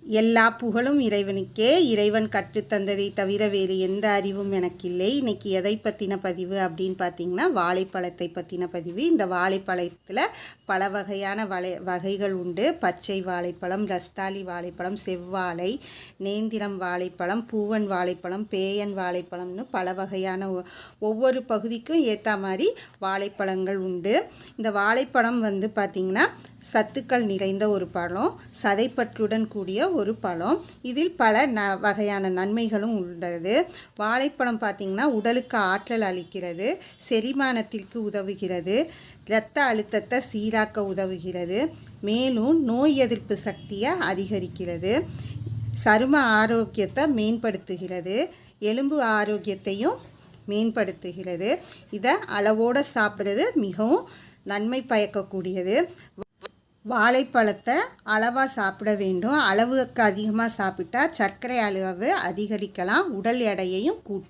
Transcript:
எல்லா புகழும் இறைவனுக்கே. இறைவன் கற்றுத்தந்ததை தவிர வேறு எந்த அறிவும் எனக்கு இல்லை. இன்றைக்கி எதை பற்றின பதிவு அப்படின்னு பார்த்திங்கன்னா, வாழைப்பழத்தை பற்றின பதிவு. இந்த வாழைப்பழத்தில் பல வகையான வகைகள் உண்டு. பச்சை வாழைப்பழம், ரஸ்தாளி வாழைப்பழம், செவ்வாழை, நேந்திரம் வாழைப்பழம், பூவன் வாழைப்பழம், பேயன் வாழைப்பழம்னு பல வகையான ஒவ்வொரு பகுதிக்கும் ஏற்ற மாதிரி வாழைப்பழங்கள் உண்டு. இந்த வாழைப்பழம் பார்த்திங்கன்னா சத்துக்கள் நிறைந்த ஒரு பழம், சதைப்பற்றுடன் கூடிய ஒரு பழம். இதில் பல வகையான நன்மைகளும் உள்ளது. வாழைப்பழம் பார்த்திங்கன்னா உடலுக்கு ஆற்றல் அளிக்கிறது, செரிமானத்திற்கு உதவுகிறது, இரத்த அழுத்தத்தை சீராக்க உதவுகிறது, மேலும் நோய் எதிர்ப்பு சக்தியை அதிகரிக்கிறது, சரும ஆரோக்கியத்தை மேம்படுத்துகிறது, எலும்பு ஆரோக்கியத்தையும் மேம்படுத்துகிறது. இதை அளவோடு சாப்பிட்றது மிகவும் நன்மை பயக்கக்கூடியது. வாழைப்பழத்தை அளவாக சாப்பிட வேண்டும். அளவுக்கு அதிகமாக சாப்பிட்டா சர்க்கரை அளவு அதிகரிக்கலாம், உடல் எடையையும் கூட்டும்.